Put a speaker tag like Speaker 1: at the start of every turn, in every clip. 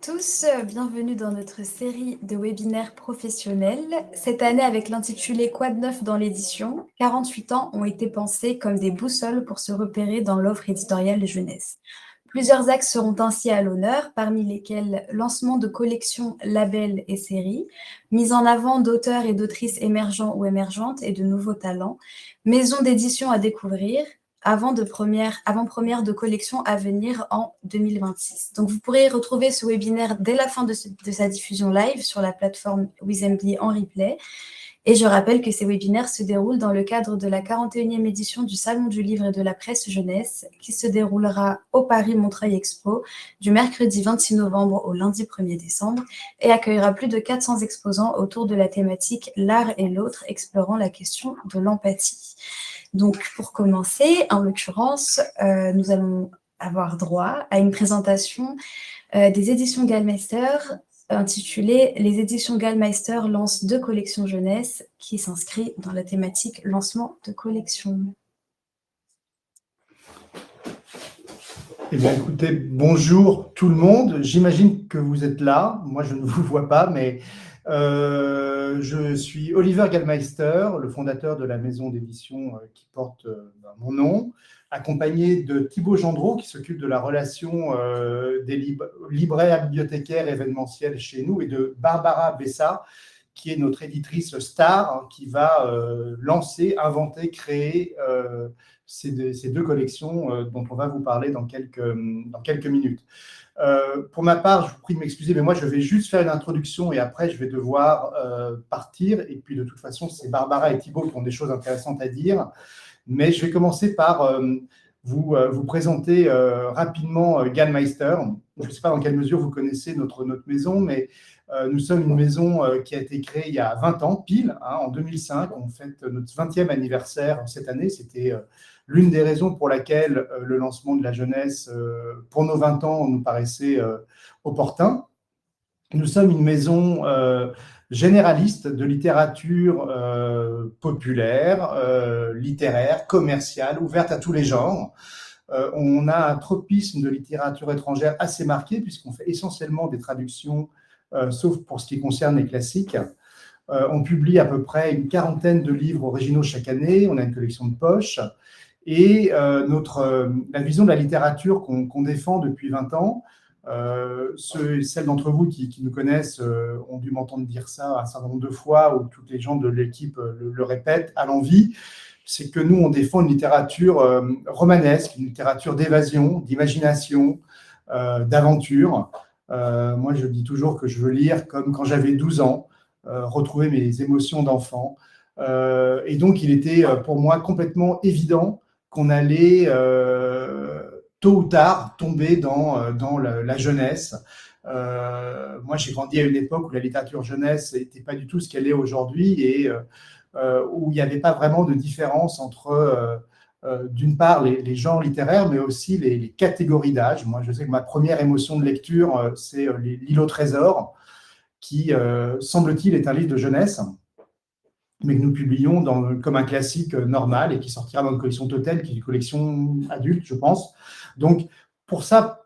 Speaker 1: Tous, bienvenue dans notre série de webinaires professionnels. Cette année, avec l'intitulé Quoi de neuf dans l'édition, 48 ans ont été pensés comme des boussoles pour se repérer dans l'offre éditoriale de jeunesse. Plusieurs axes seront ainsi à l'honneur, parmi lesquels lancement de collections, labels et séries, mise en avant d'auteurs et d'autrices émergents ou émergentes et de nouveaux talents, maisons d'édition à découvrir, avant-première de collection à venir en 2026. Donc, vous pourrez retrouver ce webinaire dès la fin de sa diffusion live sur la plateforme Wizambly en replay. Et je rappelle que ces webinaires se déroulent dans le cadre de la 41e édition du Salon du Livre et de la Presse Jeunesse, qui se déroulera au Paris Montreuil Expo du mercredi 26 novembre au lundi 1er décembre et accueillera plus de 400 exposants autour de la thématique L'art et l'autre, explorant la question de l'empathie. Donc, pour commencer, en l'occurrence, nous allons avoir droit à une présentation des éditions Gallmeister intitulée « Les éditions Gallmeister lancent 2 collections jeunesse » qui s'inscrit dans la thématique lancement de collection.
Speaker 2: Eh bien, écoutez, bonjour tout le monde. J'imagine que vous êtes là. Moi, je ne vous vois pas, mais je suis Oliver Gallmeister, le fondateur de la maison d'édition qui porte mon nom, accompagné de Thibaut Gendreau, qui s'occupe de la relation des libraires, bibliothécaires, événementiels chez nous, et de Barbara Bessa, qui est notre éditrice star, qui va lancer, inventer, créer ces 2 collections dont on va vous parler dans quelques minutes. Pour ma part, je vous prie de m'excuser, mais moi, je vais juste faire une introduction et après, je vais devoir partir. Et puis, de toute façon, c'est Barbara et Thibaut qui ont des choses intéressantes à dire. Mais je vais commencer par vous présenter rapidement Gallmeister. Je ne sais pas dans quelle mesure vous connaissez notre maison, mais nous sommes une maison qui a été créée il y a 20 ans, pile, en 2005. On fête notre 20e anniversaire cette année. C'était l'une des raisons pour laquelle le lancement de la jeunesse, pour nos 20 ans, nous paraissait opportun. Nous sommes une maison généraliste de littérature populaire, littéraire, commerciale, ouverte à tous les genres. On a un tropisme de littérature étrangère assez marqué, puisqu'on fait essentiellement des traductions, sauf pour ce qui concerne les classiques. On publie à peu près une 40aine de livres originaux chaque année. On a une collection de poche. Et la vision de la littérature qu'on défend depuis 20 ans, celles d'entre vous qui nous connaissent ont dû m'entendre dire ça un certain nombre de fois, ou toutes les gens de l'équipe le répètent à l'envi, c'est que nous, on défend une littérature romanesque, une littérature d'évasion, d'imagination, d'aventure. Moi, je dis toujours que je veux lire comme quand j'avais 12 ans, retrouver mes émotions d'enfant. Et donc, il était pour moi complètement évident qu'on allait tôt ou tard tomber dans la jeunesse. Moi, j'ai grandi à une époque où la littérature jeunesse n'était pas du tout ce qu'elle est aujourd'hui et où il n'y avait pas vraiment de différence entre, d'une part, les genres littéraires, mais aussi les catégories d'âge. Moi, je sais que ma première émotion de lecture, c'est L'île au trésor, qui, semble-t-il, est un livre de jeunesse, mais que nous publions comme un classique normal et qui sortira dans une collection Totem, qui est une collection adulte, je pense. Donc, tout ça,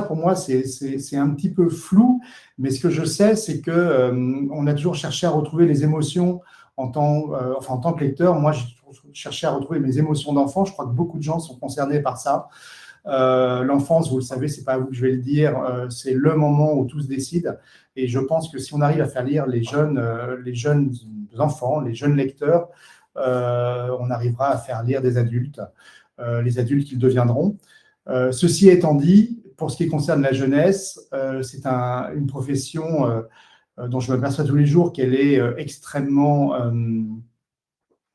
Speaker 2: pour moi, c'est un petit peu flou, mais ce que je sais, c'est qu'on a toujours cherché à retrouver les émotions en tant que lecteur. Moi, j'ai cherché à retrouver mes émotions d'enfant. Je crois que beaucoup de gens sont concernés par ça. L'enfance, vous le savez, c'est pas à vous que je vais le dire, c'est le moment où tout se décide. Et je pense que si on arrive à faire lire les jeunes enfants, les jeunes lecteurs, on arrivera à faire lire des adultes, les adultes qu'ils deviendront. Ceci étant dit, pour ce qui concerne la jeunesse, c'est une profession dont je m'aperçois tous les jours qu'elle est extrêmement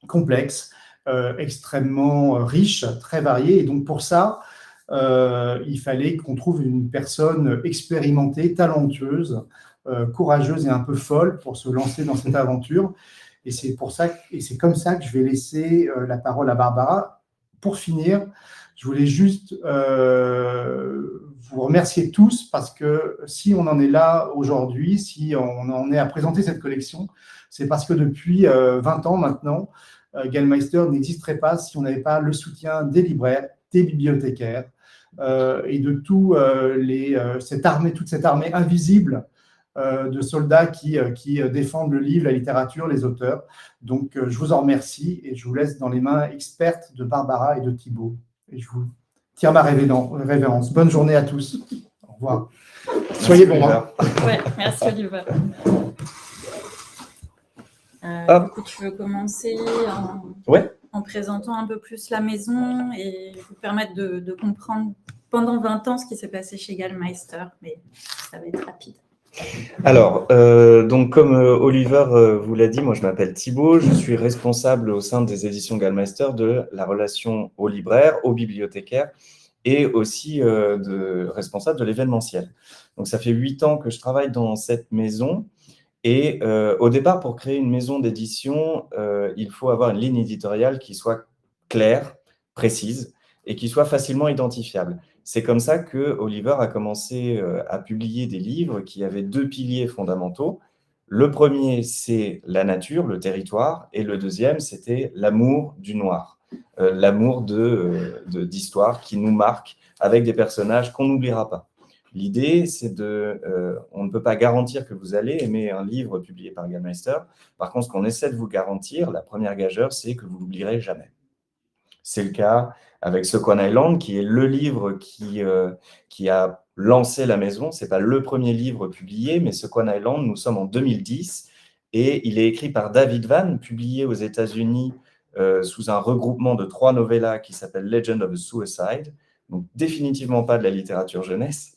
Speaker 2: complexe, extrêmement riche, très variée. Et donc pour ça, il fallait qu'on trouve une personne expérimentée, talentueuse, courageuse et un peu folle pour se lancer dans cette aventure. Et c'est comme ça que je vais laisser la parole à Barbara. Pour finir, je voulais juste vous remercier tous, parce que si on en est là aujourd'hui, si on en est à présenter cette collection, c'est parce que depuis 20 ans maintenant, Gallmeister n'existerait pas si on n'avait pas le soutien des libraires, des bibliothécaires, et de toute cette armée invisible de soldats qui défendent le livre, la littérature, les auteurs. Donc, je vous en remercie et je vous laisse dans les mains expertes de Barbara et de Thibaut. Et je vous tiens ma révérence. Bonne journée à tous. Au revoir. Soyez bons.
Speaker 3: Ouais, merci Oliver. Du coup, tu veux commencer en présentant un peu plus la maison et vous permettre de comprendre pendant 20 ans ce qui s'est passé chez Gallmeister, mais ça va être rapide.
Speaker 4: Alors, donc comme Oliver vous l'a dit, moi je m'appelle Thibaut, je suis responsable au sein des éditions Gallmeister de la relation aux libraires, aux bibliothécaires et aussi responsable de l'événementiel. Donc ça fait 8 ans que je travaille dans cette maison et au départ, pour créer une maison d'édition, il faut avoir une ligne éditoriale qui soit claire, précise et qui soit facilement identifiable. C'est comme ça que Oliver a commencé à publier des livres qui avaient 2 piliers fondamentaux. Le premier, c'est la nature, le territoire, et le deuxième, c'était l'amour du noir, l'amour d'histoires qui nous marquent avec des personnages qu'on n'oubliera pas. L'idée, c'est on ne peut pas garantir que vous allez aimer un livre publié par Gallmeister. Par contre, ce qu'on essaie de vous garantir, la première gageure, c'est que vous l'oublierez jamais. C'est le cas avec Second Island, qui est le livre qui a lancé la maison. Ce n'est pas le premier livre publié, mais Second Island, nous sommes en 2010, et il est écrit par David Vann, publié aux États-Unis sous un regroupement de 3 novellas qui s'appelle Legend of a Suicide, donc définitivement pas de la littérature jeunesse.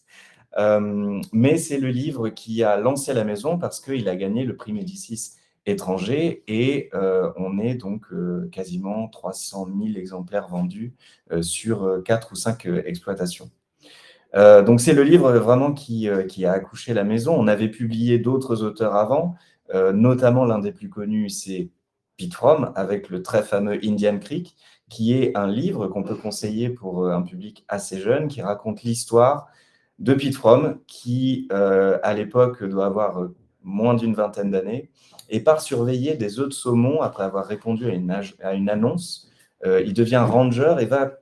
Speaker 4: Mais c'est le livre qui a lancé la maison parce qu'il a gagné le prix Médicis étranger et on est donc quasiment 300 000 exemplaires vendus sur 4 ou 5 exploitations. Donc c'est le livre vraiment qui a accouché la maison. On avait publié d'autres auteurs avant, notamment l'un des plus connus, c'est Pete Fromm avec le très fameux Indian Creek, qui est un livre qu'on peut conseiller pour un public assez jeune, qui raconte l'histoire de Pete Fromm, qui, à l'époque, doit avoir moins d'une vingtaine d'années, et part surveiller des œufs de saumon après avoir répondu à une annonce. Il devient ranger et va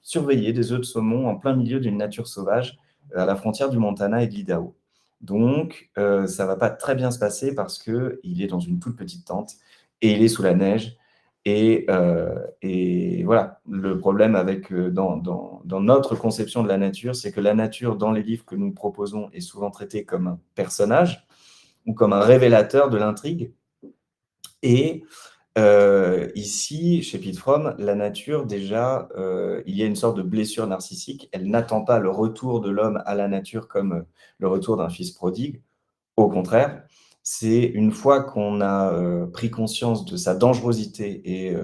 Speaker 4: surveiller des œufs de saumon en plein milieu d'une nature sauvage, à la frontière du Montana et de l'Idaho. Donc, ça ne va pas très bien se passer parce qu'il est dans une toute petite tente et il est sous la neige. Et voilà, le problème dans notre conception de la nature, c'est que la nature, dans les livres que nous proposons, est souvent traitée comme un personnage ou comme un révélateur de l'intrigue. Et ici, chez Pete Fromm, la nature, déjà, il y a une sorte de blessure narcissique. Elle n'attend pas le retour de l'homme à la nature comme le retour d'un fils prodigue. Au contraire, c'est une fois qu'on a pris conscience de sa dangerosité et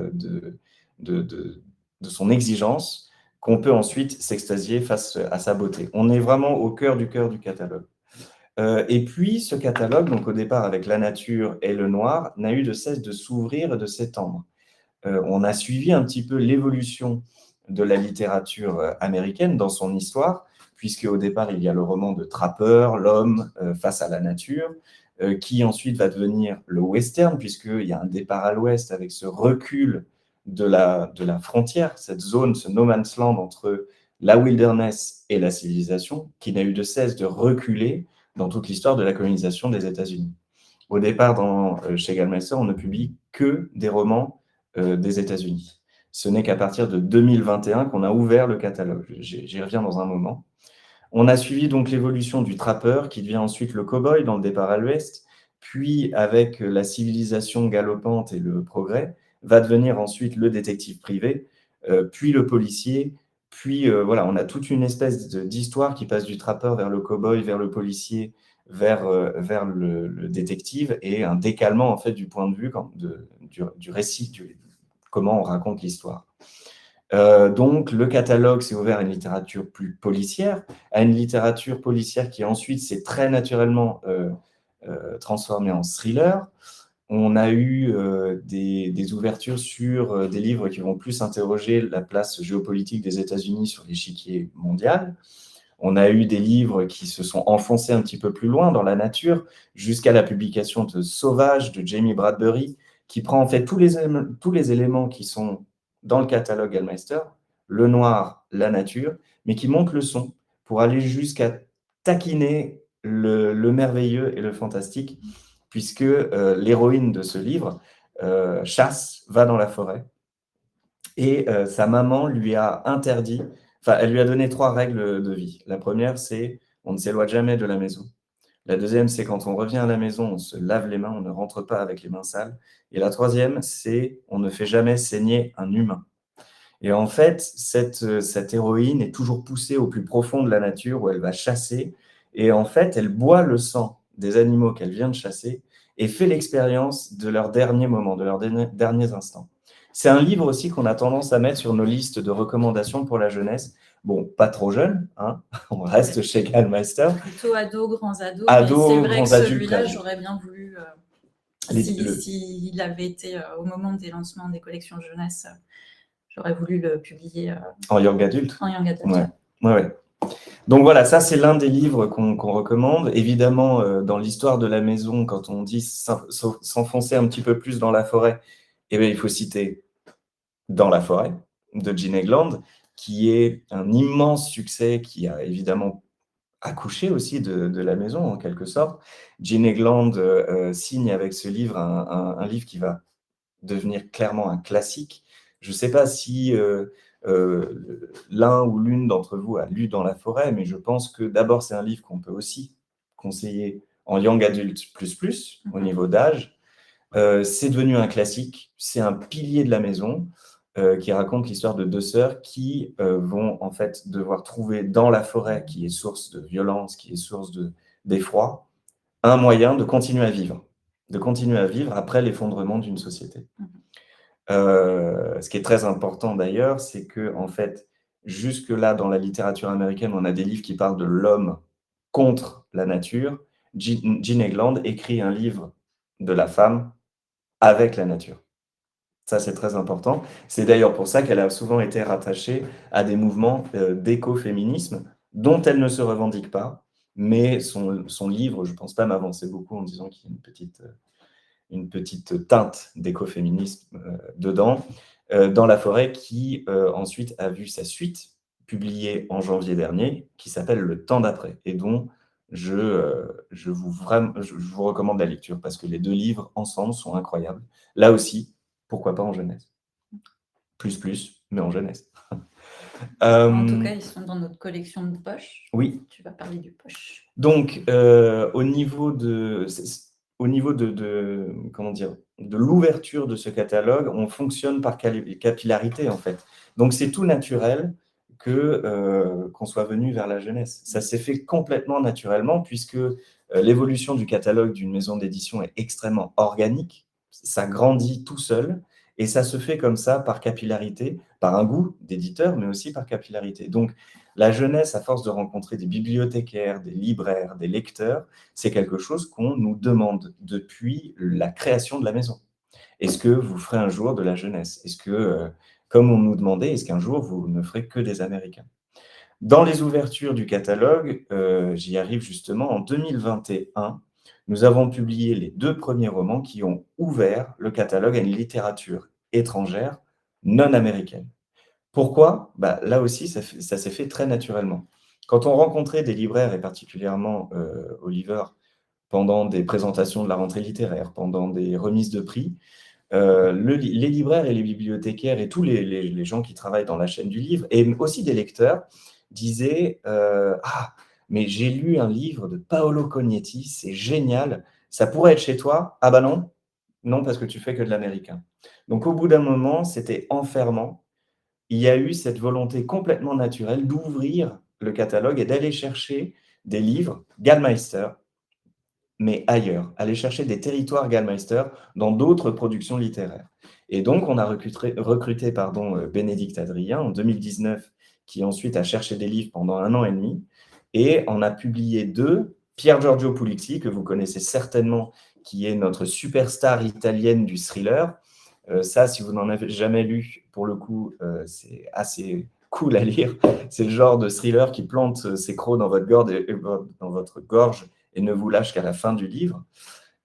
Speaker 4: de son exigence qu'on peut ensuite s'extasier face à sa beauté. On est vraiment au cœur du catalogue. Et puis, ce catalogue, donc au départ avec la nature et le noir, n'a eu de cesse de s'ouvrir et de s'étendre. On a suivi un petit peu l'évolution de la littérature américaine dans son histoire, puisque au départ, il y a le roman de Trapper, l'homme face à la nature, qui ensuite va devenir le western, puisqu'il y a un départ à l'ouest avec ce recul de la frontière, cette zone, ce no man's land entre la wilderness et la civilisation, qui n'a eu de cesse de reculer dans toute l'histoire de la colonisation des États-Unis. Au départ, chez Gallmeister, on ne publie que des romans des États-Unis. Ce n'est qu'à partir de 2021 qu'on a ouvert le catalogue. J'y reviens dans un moment. On a suivi donc l'évolution du trappeur, qui devient ensuite le cow-boy dans le départ à l'ouest, puis avec la civilisation galopante et le progrès, va devenir ensuite le détective privé, puis le policier, puis voilà, on a toute une espèce d'histoire qui passe du trappeur vers le cow-boy, vers le policier, vers le détective, et un décalement en fait du point de vue du récit, comment on raconte l'histoire. Donc, le catalogue s'est ouvert à une littérature plus policière, à une littérature policière qui ensuite s'est très naturellement transformée en thriller. On a eu des ouvertures sur des livres qui vont plus interroger la place géopolitique des États-Unis sur l'échiquier mondial. On a eu des livres qui se sont enfoncés un petit peu plus loin dans la nature, jusqu'à la publication de Sauvage de Jamie Bradbury, qui prend en fait tous les éléments qui sont dans le catalogue Gallmeister, le noir, la nature, mais qui monte le son pour aller jusqu'à taquiner le merveilleux et le fantastique, puisque l'héroïne de ce livre chasse, va dans la forêt, et sa maman lui a interdit, enfin, elle lui a donné 3 règles de vie. La première, c'est on ne s'éloigne jamais de la maison. La deuxième, c'est quand on revient à la maison, on se lave les mains, on ne rentre pas avec les mains sales. Et la troisième, c'est on ne fait jamais saigner un humain. Et en fait, cette héroïne est toujours poussée au plus profond de la nature où elle va chasser. Et en fait, elle boit le sang des animaux qu'elle vient de chasser et fait l'expérience de leurs derniers moments, de leurs derniers instants. C'est un livre aussi qu'on a tendance à mettre sur nos listes de recommandations pour la jeunesse. Bon, pas trop jeune, hein, on reste chez Gallmeister.
Speaker 3: Plutôt ados, grands ados.
Speaker 4: Ados,
Speaker 3: mais c'est vrai
Speaker 4: grands
Speaker 3: que
Speaker 4: adultes.
Speaker 3: celui-là, j'aurais bien voulu, s'il avait été au moment des lancements des collections jeunesse, j'aurais voulu le publier
Speaker 4: en young adulte.
Speaker 3: En young adulte.
Speaker 4: Ouais. Donc voilà, ça c'est l'un des livres qu'on recommande. Évidemment, dans l'histoire de la maison, quand on dit s'enfoncer un petit peu plus dans la forêt, eh bien, il faut citer Dans la forêt de Jean Egland, qui est un immense succès qui a évidemment accouché aussi de la maison en quelque sorte. Jean Egland signe avec ce livre un livre qui va devenir clairement un classique. Je ne sais pas si l'un ou l'une d'entre vous a lu Dans la forêt, mais je pense que d'abord c'est un livre qu'on peut aussi conseiller en young adulte plus au niveau d'âge. C'est devenu un classique, c'est un pilier de la maison qui raconte l'histoire de 2 sœurs qui vont en fait devoir trouver dans la forêt, qui est source de violence, qui est source d'effroi, un moyen de continuer à vivre après l'effondrement d'une société. Ce qui est très important d'ailleurs, c'est que en fait, jusque-là dans la littérature américaine, on a des livres qui parlent de l'homme contre la nature. Jean Egland écrit un livre de la femme avec la nature. Ça, c'est très important. C'est d'ailleurs pour ça qu'elle a souvent été rattachée à des mouvements d'écoféminisme dont elle ne se revendique pas, mais son livre, je ne pense pas m'avancer beaucoup en disant qu'il y a une petite teinte d'écoféminisme dedans, Dans la forêt, qui ensuite a vu sa suite publiée en janvier dernier, qui s'appelle Le temps d'après, et dont je vous recommande la lecture, parce que les 2 livres ensemble sont incroyables. Là aussi, pourquoi pas en jeunesse. Plus, mais en jeunesse.
Speaker 3: En tout cas, ils sont dans notre collection de poche.
Speaker 4: Oui.
Speaker 3: Tu vas parler du poche.
Speaker 4: Donc, au niveau de comment dire, de l'ouverture de ce catalogue, on fonctionne par capillarité, en fait. Donc, c'est tout naturel qu'on soit venu vers la jeunesse. Ça s'est fait complètement naturellement, puisque l'évolution du catalogue d'une maison d'édition est extrêmement organique. Ça grandit tout seul, et ça se fait comme ça, par capillarité, par un goût d'éditeur, mais aussi par capillarité. Donc, la jeunesse, à force de rencontrer des bibliothécaires, des libraires, des lecteurs, c'est quelque chose qu'on nous demande depuis la création de la maison. Est-ce que vous ferez un jour de la jeunesse? Est-ce que, comme on nous demandait, est-ce qu'un jour vous ne ferez que des Américains? Dans les ouvertures du catalogue, j'y arrive justement, en 2021, nous avons publié les 2 premiers romans qui ont ouvert le catalogue à une littérature étrangère non américaine. Pourquoi? Là aussi, ça s'est fait très naturellement. Quand on rencontrait des libraires, et particulièrement Oliver, pendant des présentations de la rentrée littéraire, pendant des remises de prix, les libraires et les bibliothécaires et tous les gens qui travaillent dans la chaîne du livre, et aussi des lecteurs, disaient « Ah, mais j'ai lu un livre de Paolo Cognetti, c'est génial, ça pourrait être chez toi ?» « Ah non, non, parce que tu fais que de l'américain. » Donc au bout d'un moment, c'était enfermant. Il y a eu cette volonté complètement naturelle d'ouvrir le catalogue et d'aller chercher des livres Gallmeister, mais ailleurs, aller chercher des territoires Gallmeister dans d'autres productions littéraires. Et donc, on a recruté Bénédicte Adrien en 2019, qui ensuite a cherché des livres pendant 1 an et demi, et on a publié 2, Pier Giorgio Pulizi, que vous connaissez certainement, qui est notre superstar italienne du thriller. Ça, si vous n'en avez jamais lu, pour le coup, c'est assez cool à lire. C'est le genre de thriller qui plante ses crocs dans votre gorge et ne vous lâche qu'à la fin du livre.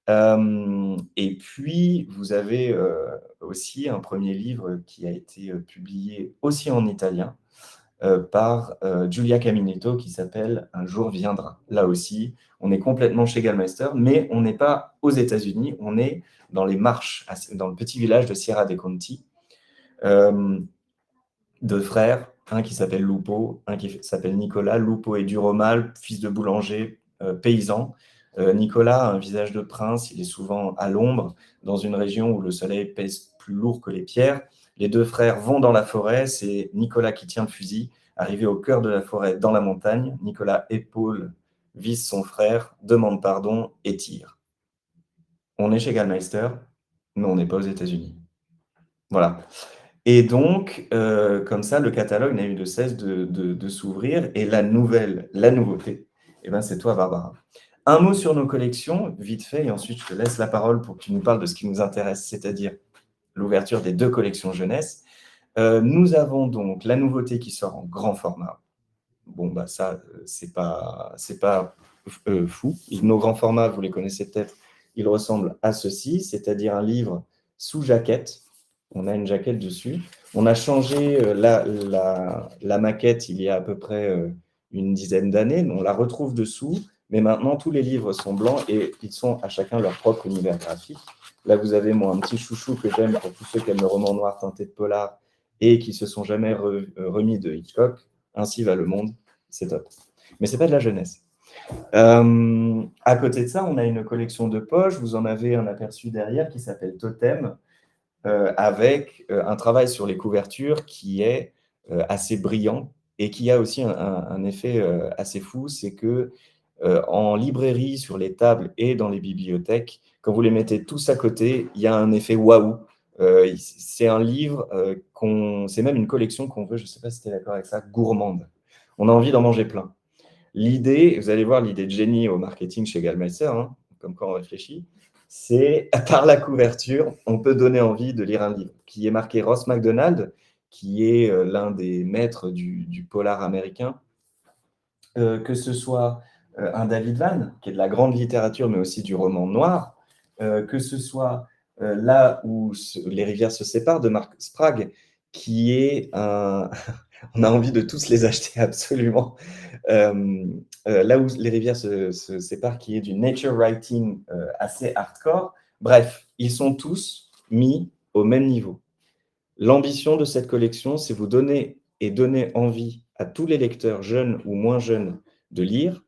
Speaker 4: Et puis, vous avez aussi un premier livre qui a été publié aussi en italien par Giulia Caminetto qui s'appelle « Un jour viendra ». Là aussi, on est complètement chez Gallmeister, mais on n'est pas aux États-Unis, on est dans les marches, dans le petit village de Sierra dei Conti. Deux frères, un qui s'appelle Lupo, un qui s'appelle Nicolas. Lupo est du Romal, fils de boulanger, paysan. Nicolas a un visage de prince, il est souvent à l'ombre, dans une région où le soleil pèse plus lourd que les pierres. Les deux frères vont dans la forêt, c'est Nicolas qui tient le fusil. Arrivé au cœur de la forêt, dans la montagne, Nicolas épaule, vise son frère, demande pardon et tire. On est chez Gallmeister, mais on n'est pas aux États-Unis. Voilà. Et donc, comme ça, le catalogue n'a eu de cesse de s'ouvrir. Et la nouveauté, eh ben, c'est toi, Barbara. Un mot sur nos collections, vite fait, et ensuite je te laisse la parole pour que tu nous parles de ce qui nous intéresse, c'est-à-dire l'ouverture des 2 collections jeunesse. Nous avons donc la nouveauté qui sort en grand format. Bon, bah ça, c'est pas fou. Nos grands formats, vous les connaissez peut-être, ils ressemblent à ceci, c'est-à-dire un livre sous jaquette. On a une jaquette dessus. On a changé la maquette il y a à peu près une dizaine d'années. On la retrouve dessous, mais maintenant, tous les livres sont blancs et ils sont à chacun leur propre univers graphique. Là, vous avez, moi, un petit chouchou que j'aime pour tous ceux qui aiment le roman noir teinté de polar et qui ne se sont jamais remis de Hitchcock. Ainsi va le monde, c'est top. Mais ce n'est pas de la jeunesse. À côté de ça, on a une collection de poches. Vous en avez un aperçu derrière qui s'appelle Totem, avec un travail sur les couvertures qui est assez brillant et qui a aussi un effet assez fou, c'est que en librairie, sur les tables et dans les bibliothèques, quand vous les mettez tous à côté, il y a un effet waouh. C'est un livre, c'est même une collection qu'on veut, je ne sais pas si tu es d'accord avec ça, gourmande. On a envie d'en manger plein. L'idée, vous allez voir l'idée de génie au marketing chez Gallmeister, hein, comme quand on réfléchit, c'est par la couverture, on peut donner envie de lire un livre qui est marqué Ross MacDonald, qui est l'un des maîtres du polar américain, que ce soit un David Vann, qui est de la grande littérature, mais aussi du roman noir, que ce soit Là où les rivières se séparent de Mark Sprague, qui est un... On a envie de tous les acheter absolument. Là où les rivières se séparent, qui est du nature writing assez hardcore. Bref, ils sont tous mis au même niveau. L'ambition de cette collection, c'est vous donner et donner envie à tous les lecteurs, jeunes ou moins jeunes, de lire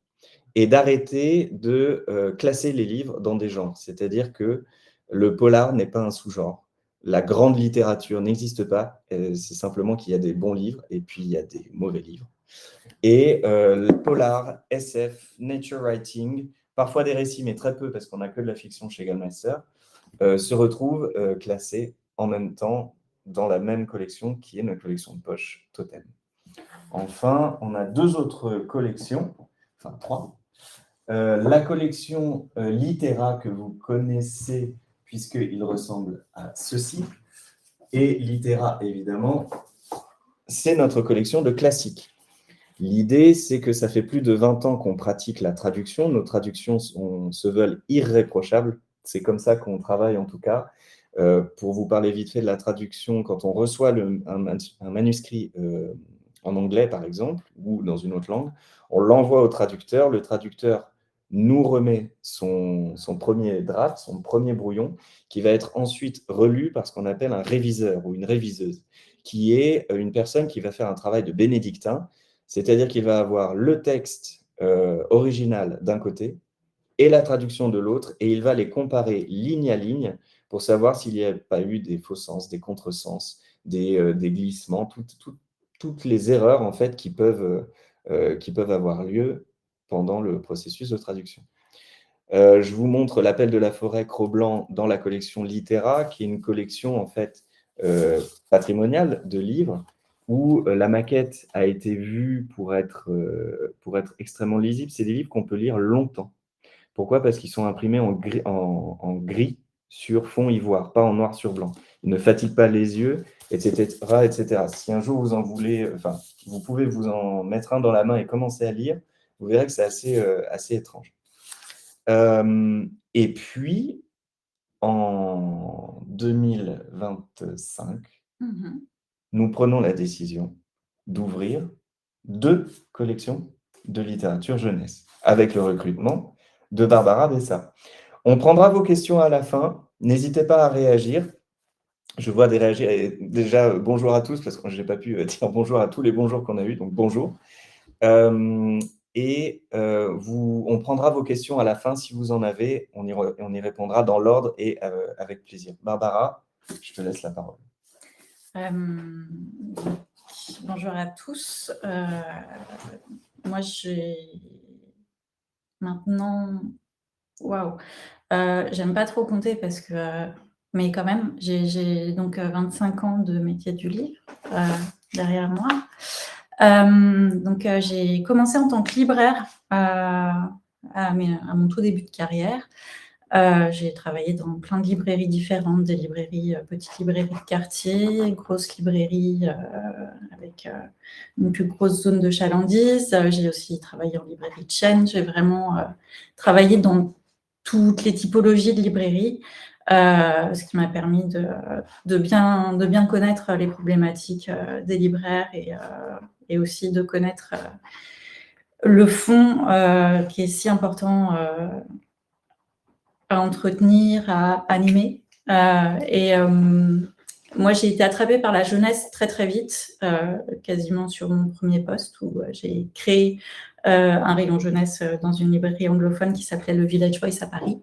Speaker 4: et d'arrêter de classer les livres dans des genres. C'est-à-dire que le polar n'est pas un sous-genre. La grande littérature n'existe pas. C'est simplement qu'il y a des bons livres et puis il y a des mauvais livres. Et le polar, SF, nature writing, parfois des récits, mais très peu parce qu'on n'a que de la fiction chez Gallmeister, se retrouvent classés en même temps dans la même collection qui est notre collection de poche Totem. Enfin, on a 2 autres collections, enfin 3. La collection Littéra que vous connaissez puisqu'il ressemble à ceci. Et Littéra, évidemment, c'est notre collection de classiques. L'idée, c'est que ça fait plus de 20 ans qu'on pratique la traduction. Nos traductions se veulent irréprochables. C'est comme ça qu'on travaille en tout cas. Pour vous parler vite fait de la traduction, quand on reçoit un manuscrit en anglais, par exemple, ou dans une autre langue, on l'envoie au traducteur. Le traducteur nous remet son premier draft, son premier brouillon, qui va être ensuite relu par ce qu'on appelle un réviseur ou une réviseuse, qui est une personne qui va faire un travail de bénédictin, c'est-à-dire qu'il va avoir le texte original d'un côté et la traduction de l'autre, et il va les comparer ligne à ligne pour savoir s'il n'y a pas eu des faux sens, des contresens, des glissements, toutes les erreurs en fait qui peuvent avoir lieu pendant le processus de traduction. Je vous montre L'Appel de la forêt Cro-Blanc dans la collection Littéra, qui est une collection en fait patrimoniale de livres où la maquette a été vue pour être extrêmement lisible. C'est des livres qu'on peut lire longtemps. Pourquoi? Parce qu'ils sont imprimés en gris sur fond ivoire, pas en noir sur blanc. Ils ne fatiguent pas les yeux, etc., etc. Si un jour vous en voulez, enfin, vous pouvez vous en mettre un dans la main et commencer à lire, vous verrez que c'est assez étrange. Et puis, en 2025, nous prenons la décision d'ouvrir 2 collections de littérature jeunesse avec le recrutement de Barbara Bessa. On prendra vos questions à la fin. N'hésitez pas à réagir. Je vois des réagir. Et déjà, bonjour à tous, parce que je n'ai pas pu dire bonjour à tous les bonjours qu'on a eus, donc bonjour. On prendra vos questions à la fin si vous en avez. On y répondra dans l'ordre et avec plaisir. Barbara, je te laisse la parole.
Speaker 3: Bonjour à tous. Moi, j'ai maintenant... Waouh, j'aime pas trop compter parce que... mais quand même, j'ai donc 25 ans de métier du livre derrière moi. Donc, j'ai commencé en tant que libraire à mon tout début de carrière. J'ai travaillé dans plein de librairies différentes, des librairies, petites librairies de quartier, grosses librairies avec une plus grosse zone de chalandise. J'ai aussi travaillé en librairie de chaîne. J'ai vraiment travaillé dans toutes les typologies de librairies, ce qui m'a permis de bien connaître les problématiques des libraires et aussi de connaître le fond qui est si important à entretenir, à animer. Moi, j'ai été attrapée par la jeunesse très, très vite, quasiment sur mon premier poste, où j'ai créé un rayon jeunesse dans une librairie anglophone qui s'appelait le Village Voice à Paris.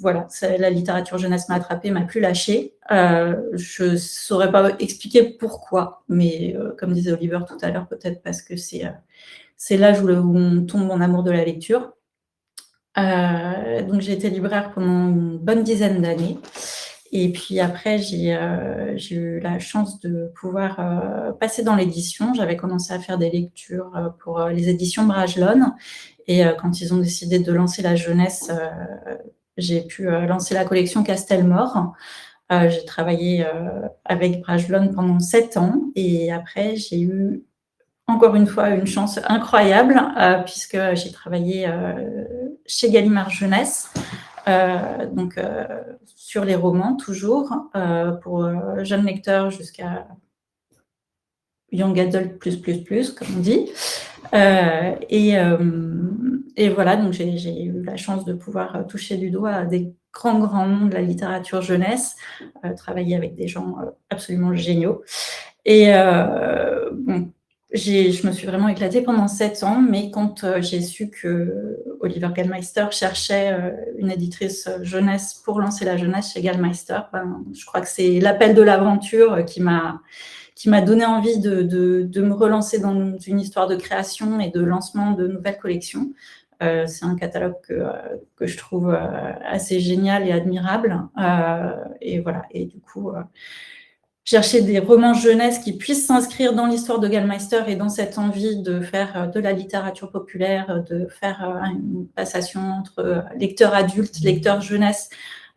Speaker 3: Voilà, la littérature jeunesse m'a attrapée, m'a plus lâchée. Je ne saurais pas expliquer pourquoi, mais comme disait Oliver tout à l'heure, peut-être parce que c'est l'âge où on tombe en amour de la lecture. Donc, j'ai été libraire pendant une bonne dizaine d'années. Et puis après, j'ai eu la chance de pouvoir passer dans l'édition. J'avais commencé à faire des lectures pour les éditions Brajlon. Et quand ils ont décidé de lancer la jeunesse, j'ai pu lancer la collection Castelmore. J'ai travaillé avec Brajlon pendant 7 ans. Et après, j'ai eu encore une fois une chance incroyable puisque j'ai travaillé chez Gallimard Jeunesse, donc sur les romans toujours, pour jeunes lecteurs jusqu'à young adult plus, comme on dit. Et voilà, donc j'ai eu la chance de pouvoir toucher du doigt à des grands noms de la littérature jeunesse, travailler avec des gens absolument géniaux. Et bon, je me suis vraiment éclatée pendant 7 ans, mais quand j'ai su que Oliver Gallmeister cherchait une éditrice jeunesse pour lancer la jeunesse chez Gallmeister, je crois que c'est l'appel de l'aventure qui m'a donné envie de me relancer dans une histoire de création et de lancement de nouvelles collections. C'est un catalogue que je trouve assez génial et admirable. Et voilà, et du coup... chercher des romans jeunesse qui puissent s'inscrire dans l'histoire de Gallmeister et dans cette envie de faire de la littérature populaire, de faire une passation entre lecteurs adultes, lecteurs jeunesse,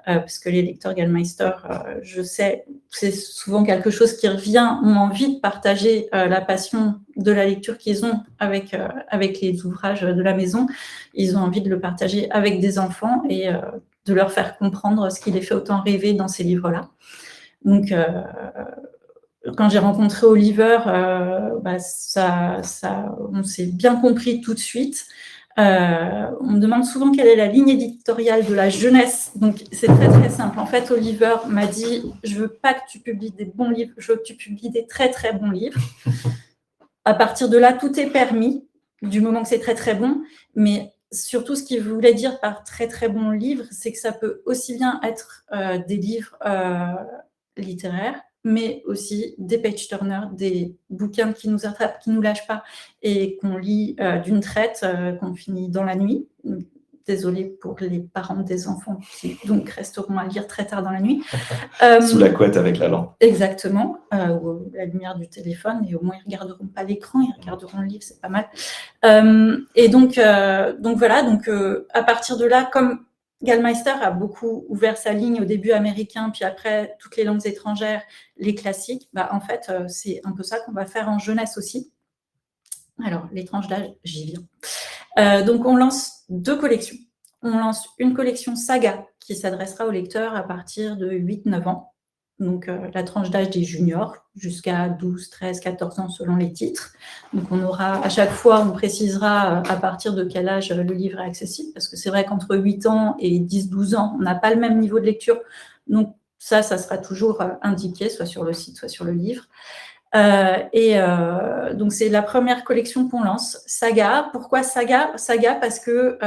Speaker 3: parce que les lecteurs Gallmeister, je sais, c'est souvent quelque chose qui revient, ont envie de partager la passion de la lecture qu'ils ont avec les ouvrages de la maison. Ils ont envie de le partager avec des enfants et de leur faire comprendre ce qui les fait autant rêver dans ces livres-là. Donc, quand j'ai rencontré Oliver, on s'est bien compris tout de suite. On me demande souvent quelle est la ligne éditoriale de la jeunesse. Donc, c'est très, très simple. En fait, Oliver m'a dit « Je ne veux pas que tu publies des bons livres, je veux que tu publies des très, très bons livres. » À partir de là, tout est permis, du moment que c'est très, très bon. Mais surtout, ce qu'il voulait dire par très, très bon livre, c'est que ça peut aussi bien être des livres littéraires, mais aussi des page-turners, des bouquins qui nous attrapent, qui ne nous lâchent pas et qu'on lit d'une traite, qu'on finit dans la nuit. Désolée pour les parents des enfants qui donc resteront à lire très tard dans la nuit.
Speaker 4: Sous la couette avec la lampe.
Speaker 3: Exactement, ou la lumière du téléphone, et au moins ils ne regarderont pas l'écran, ils regarderont le livre, c'est pas mal. Et donc voilà, à partir de là, comme Gallmeister a beaucoup ouvert sa ligne au début américain, puis après toutes les langues étrangères, les classiques, en fait, c'est un peu ça qu'on va faire en jeunesse aussi. Alors, les tranches d'âge, j'y viens. Donc, on lance 2 collections. On lance une collection saga qui s'adressera aux lecteurs à partir de 8-9 ans. Donc, la tranche d'âge des juniors jusqu'à 12, 13, 14 ans selon les titres. Donc, on aura, à chaque fois, on précisera à partir de quel âge le livre est accessible, parce que c'est vrai qu'entre 8 ans et 10-12 ans, on n'a pas le même niveau de lecture. Donc, ça sera toujours indiqué, soit sur le site, soit sur le livre. Donc, c'est la première collection qu'on lance, Saga. Pourquoi Saga? Saga parce que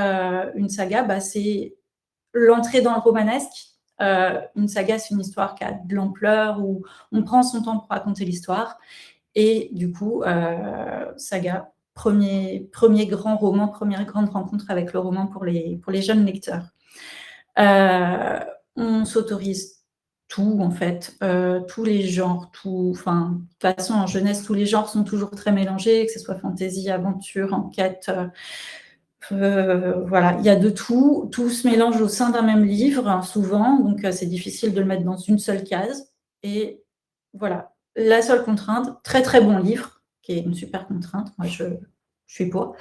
Speaker 3: une saga, c'est l'entrée dans le romanesque. Une saga, c'est une histoire qui a de l'ampleur, où on prend son temps pour raconter l'histoire. Et du coup, saga, premier grand roman, première grande rencontre avec le roman pour les jeunes lecteurs. On s'autorise tout, en fait, tous les genres, de toute façon, en jeunesse, tous les genres sont toujours très mélangés, que ce soit fantasy, aventure, enquête, voilà, il y a de tout se mélange au sein d'un même livre, souvent, donc c'est difficile de le mettre dans une seule case, et voilà, la seule contrainte, très très bon livre, qui est une super contrainte, moi je suis pour.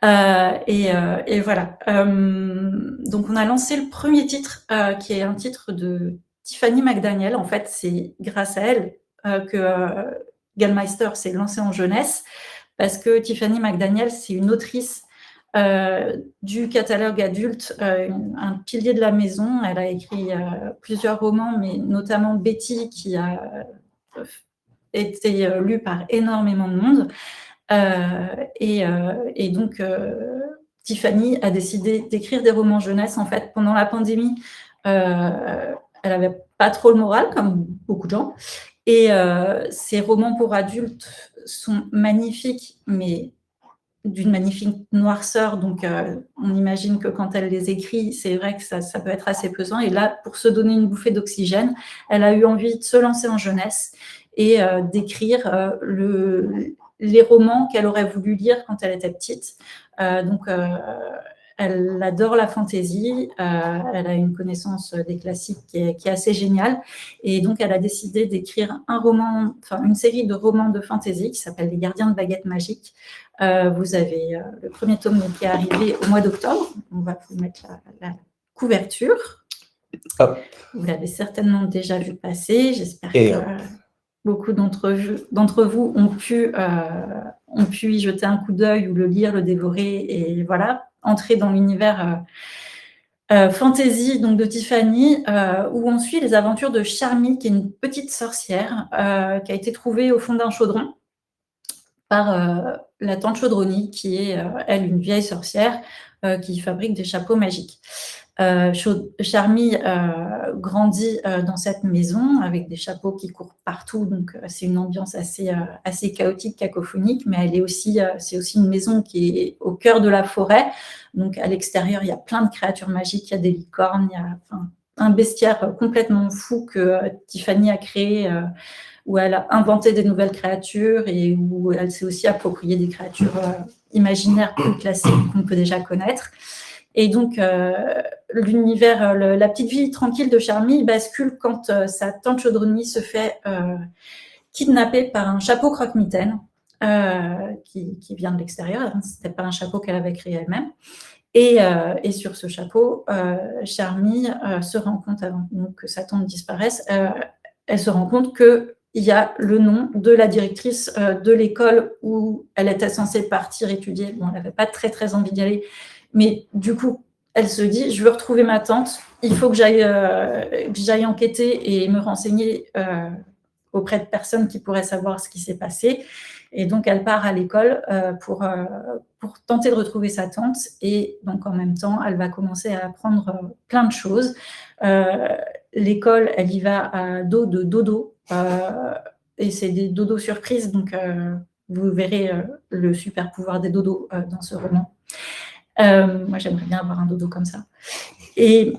Speaker 3: Et voilà. Donc, on a lancé le premier titre, qui est un titre de Tiffany McDaniel. En fait, c'est grâce à elle que Gallmeister s'est lancé en jeunesse, parce que Tiffany McDaniel, c'est une autrice du catalogue adulte, un pilier de la maison. Elle a écrit plusieurs romans, mais notamment Betty, qui a été lu par énormément de monde. Et donc, Tiffany a décidé d'écrire des romans jeunesse. En fait, pendant la pandémie, elle n'avait pas trop le moral, comme beaucoup de gens. Et ces romans pour adultes sont magnifiques, mais d'une magnifique noirceur. Donc, on imagine que quand elle les écrit, c'est vrai que ça peut être assez pesant. Et là, pour se donner une bouffée d'oxygène, elle a eu envie de se lancer en jeunesse et d'écrire les romans qu'elle aurait voulu lire quand elle était petite. Donc, elle adore la fantaisie, elle a une connaissance des classiques qui est assez géniale, et donc elle a décidé d'écrire une série de romans de fantaisie qui s'appelle Les Gardiens de Baguette Magique. Vous avez le premier tome qui est arrivé au mois d'octobre. On va vous mettre la couverture.
Speaker 4: Hop.
Speaker 3: Vous l'avez certainement déjà vu passer. J'espère que beaucoup d'entre vous ont pu y jeter un coup d'œil ou le lire, le dévorer, et voilà, entrer dans l'univers fantasy donc de Tiffany, où on suit les aventures de Charmy, qui est une petite sorcière qui a été trouvée au fond d'un chaudron par la tante Chaudronnie, qui est, elle, une vieille sorcière qui fabrique des chapeaux magiques. Charmy grandit dans cette maison avec des chapeaux qui courent partout, donc c'est une ambiance assez chaotique, cacophonique, mais c'est aussi une maison qui est au cœur de la forêt. Donc à l'extérieur, il y a plein de créatures magiques, il y a des licornes, il y a un bestiaire complètement fou que Tiffany a créé, où elle a inventé des nouvelles créatures et où elle s'est aussi appropriée des créatures imaginaires plus classiques qu'on peut déjà connaître. Et donc, l'univers, la petite vie tranquille de Charmy bascule quand sa tante Chaudronnie se fait kidnapper par un chapeau croque-mitaine qui vient de l'extérieur. Ce n'était pas un chapeau qu'elle avait créé elle-même. Et sur ce chapeau, Charmy se rend compte, avant que sa tante disparaisse, elle se rend compte qu'il y a le nom de la directrice de l'école où elle était censée partir étudier. Bon, elle n'avait pas très, très envie d'y aller. Mais du coup, elle se dit, je veux retrouver ma tante, il faut que j'aille enquêter et me renseigner auprès de personnes qui pourraient savoir ce qui s'est passé. Et donc, elle part à l'école pour tenter de retrouver sa tante. Et donc, en même temps, elle va commencer à apprendre plein de choses. L'école, elle y va à dos de dodo. Et c'est des dodos surprises. Donc, vous verrez le super pouvoir des dodos dans ce roman. Moi, j'aimerais bien avoir un dodo comme ça. Et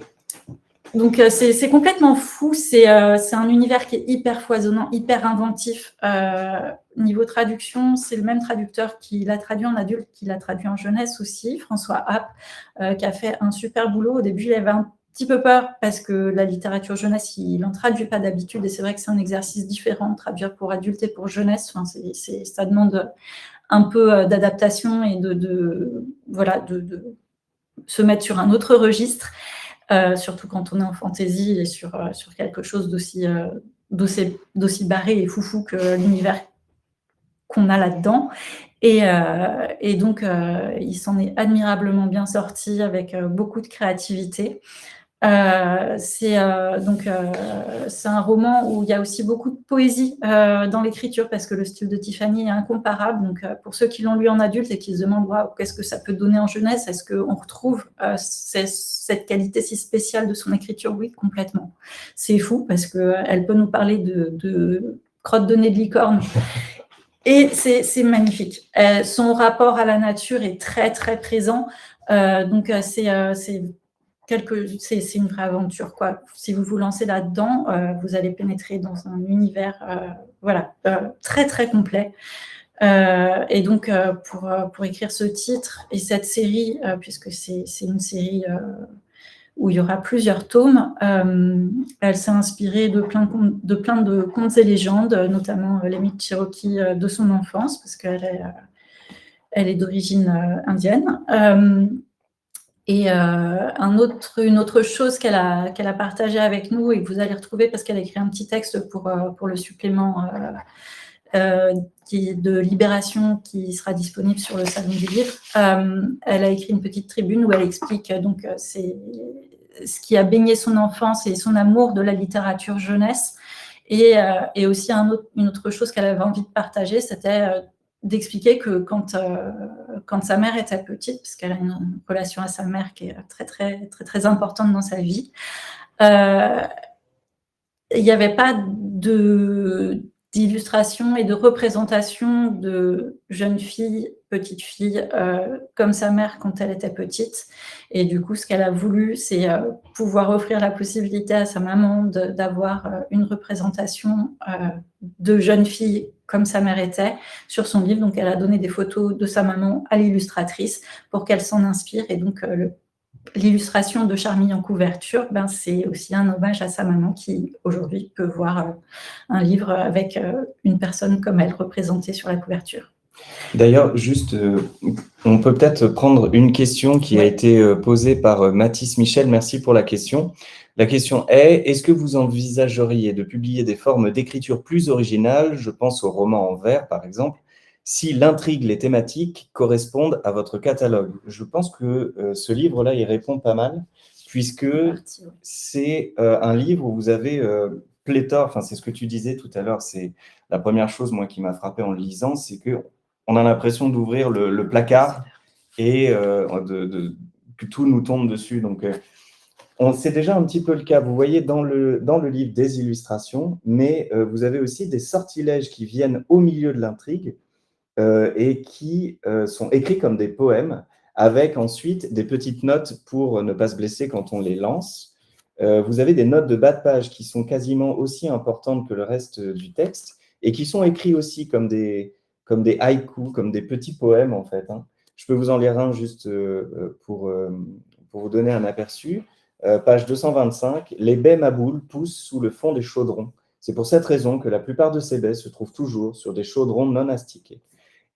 Speaker 3: donc, c'est complètement fou. C'est un univers qui est hyper foisonnant, hyper inventif. Niveau traduction, c'est le même traducteur qui l'a traduit en adulte, qui l'a traduit en jeunesse aussi, François App, qui a fait un super boulot. Au début, il avait un petit peu peur parce que la littérature jeunesse, il n'en traduit pas d'habitude. Et c'est vrai que c'est un exercice différent de traduire pour adultes et pour jeunesse. Enfin, ça demande un peu d'adaptation et voilà, de se mettre sur un autre registre, surtout quand on est en fantaisie et sur quelque chose d'aussi barré et foufou que l'univers qu'on a là-dedans. Et donc, il s'en est admirablement bien sorti avec beaucoup de créativité. C'est un roman où il y a aussi beaucoup de poésie dans l'écriture, parce que le style de Tiffany est incomparable. Donc, pour ceux qui l'ont lu en adulte et qui se demandent waouh, qu'est-ce que ça peut donner en jeunesse, est-ce qu'on retrouve cette qualité si spéciale de son écriture? Oui, complètement. C'est fou parce qu'elle peut nous parler de crotte de nez de licorne. Et c'est magnifique. Son rapport à la nature est très, très présent. Donc, c'est une vraie aventure, quoi. Si vous vous lancez là-dedans, vous allez pénétrer dans un univers très, très complet. Et donc, pour écrire ce titre et cette série, puisque c'est une série où il y aura plusieurs tomes, elle s'est inspirée de plein de contes et légendes, notamment les mythes Cherokee de son enfance, parce qu'elle est d'origine indienne. Et une autre chose qu'elle a partagée avec nous et que vous allez retrouver parce qu'elle a écrit un petit texte pour le supplément de Libération qui sera disponible sur le Salon du Livre. Elle a écrit une petite tribune où elle explique donc ce qui a baigné son enfance et son amour de la littérature jeunesse. Et aussi une autre chose qu'elle avait envie de partager, c'était d'expliquer que quand sa mère était petite, parce qu'elle a une relation à sa mère qui est très, très, très, très importante dans sa vie, il n'y avait pas d'illustration et de représentation de jeune fille, petite fille, comme sa mère quand elle était petite. Et du coup, ce qu'elle a voulu, c'est pouvoir offrir la possibilité à sa maman d'avoir une représentation de jeune fille comme sa mère était sur son livre. Donc, elle a donné des photos de sa maman à l'illustratrice pour qu'elle s'en inspire. Et donc, l'illustration de Charmille en couverture, c'est aussi un hommage à sa maman qui, aujourd'hui, peut voir un livre avec une personne comme elle représentée sur la couverture.
Speaker 4: D'ailleurs, juste, on peut peut-être prendre une question qui a été posée par Mathis Michel. Merci pour la question. La question est, est-ce que vous envisageriez de publier des formes d'écriture plus originales, je pense au roman en vers par exemple, si l'intrigue, les thématiques correspondent à votre catalogue? Je pense que ce livre-là, il répond pas mal, puisque c'est un livre où vous avez pléthore, enfin c'est ce que tu disais tout à l'heure, c'est la première chose moi qui m'a frappé en le lisant, c'est qu'on a l'impression d'ouvrir le placard et que tout nous tombe dessus. Donc, c'est déjà un petit peu le cas. Vous voyez dans le livre des illustrations, mais vous avez aussi des sortilèges qui viennent au milieu de l'intrigue et qui sont écrits comme des poèmes, avec ensuite des petites notes pour ne pas se blesser quand on les lance. Vous avez des notes de bas de page qui sont quasiment aussi importantes que le reste du texte et qui sont écrits aussi comme des haïkus, comme des petits poèmes en fait. Hein. Je peux vous en lire un juste pour vous donner un aperçu. Page 225, les baies maboules poussent sous le fond des chaudrons. C'est pour cette raison que la plupart de ces baies se trouvent toujours sur des chaudrons non astiqués.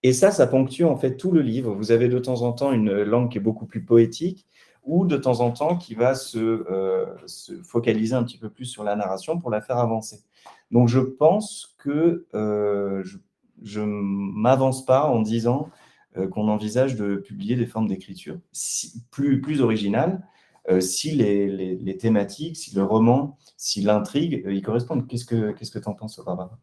Speaker 4: Et ça ponctue en fait tout le livre. Vous avez de temps en temps une langue qui est beaucoup plus poétique ou de temps en temps qui va se focaliser un petit peu plus sur la narration pour la faire avancer. Donc je pense que je ne m'avance pas en disant qu'on envisage de publier des formes d'écriture plus originales, si les thématiques, si le roman, si l'intrigue y correspondent. Qu'est-ce que tu en penses, Barbara?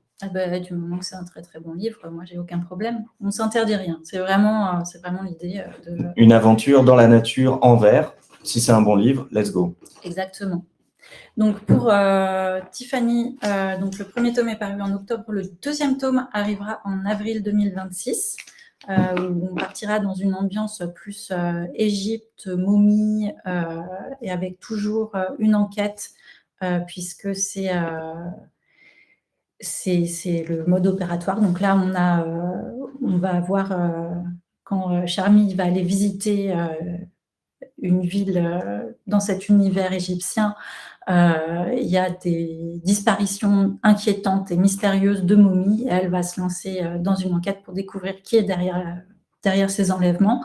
Speaker 3: Du moment que c'est un très très bon livre, moi j'ai aucun problème. On ne s'interdit rien. C'est vraiment l'idée de...
Speaker 4: Une aventure dans la nature en vers. Si c'est un bon livre, let's go.
Speaker 3: Exactement. Donc pour Tiffany, donc le premier tome est paru en octobre, le deuxième tome arrivera en avril 2026. Où on partira dans une ambiance plus Égypte, momie, et avec toujours une enquête, puisque c'est le mode opératoire. Donc là, on va avoir, quand Charmille va aller visiter une ville dans cet univers égyptien, Il y a des disparitions inquiétantes et mystérieuses de momies. Elle va se lancer dans une enquête pour découvrir qui est derrière ces enlèvements.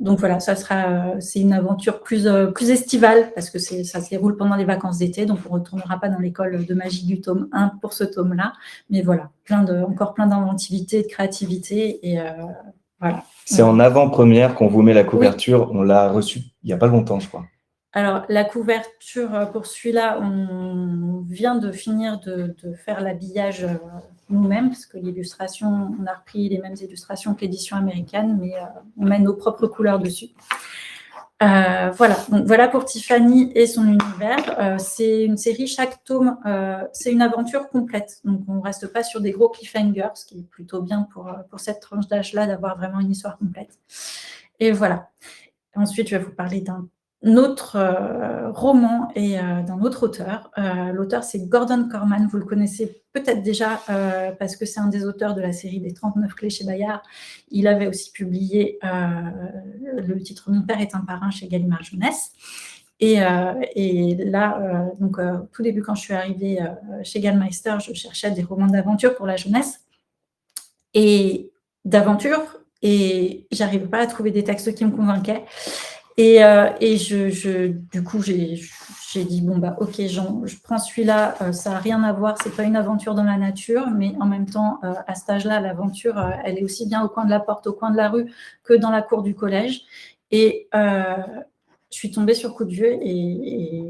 Speaker 3: Donc voilà, c'est une aventure plus estivale parce que ça se déroule pendant les vacances d'été, donc on ne retournera pas dans l'école de magie du tome 1 pour ce tome-là. Mais voilà, encore plein d'inventivité, de créativité et voilà.
Speaker 4: C'est en avant-première qu'on vous met la couverture. Oui. On l'a reçue il n'y a pas longtemps, je crois.
Speaker 3: Alors, la couverture pour celui-là, on vient de finir de faire l'habillage nous-mêmes, parce que l'illustration, on a repris les mêmes illustrations que l'édition américaine, mais on met nos propres couleurs dessus. Voilà, donc voilà pour Tiffany et son univers. C'est une série, chaque tome, c'est une aventure complète. Donc, on ne reste pas sur des gros cliffhangers, ce qui est plutôt bien pour cette tranche d'âge-là, d'avoir vraiment une histoire complète. Et voilà. Ensuite, je vais vous parler d'un autre roman et d'un autre auteur. L'auteur, c'est Gordon Korman. Vous le connaissez peut-être déjà parce que c'est un des auteurs de la série des 39 clés chez Bayard. Il avait aussi publié le titre « Mon père est un parrain » chez Gallimard Jeunesse. Et là, donc, tout début, quand je suis arrivée chez Gallmeister, je cherchais des romans d'aventure pour la jeunesse et d'aventure, et j'arrivais pas à trouver des textes qui me convainquaient. Et du coup, j'ai dit, bon, bah, ok, je prends celui-là, ça n'a rien à voir, c'est pas une aventure dans la nature, mais en même temps, à cet âge-là, l'aventure, elle est aussi bien au coin de la porte, au coin de la rue, que dans la cour du collège. Et je suis tombée sur Coup de Vieux, et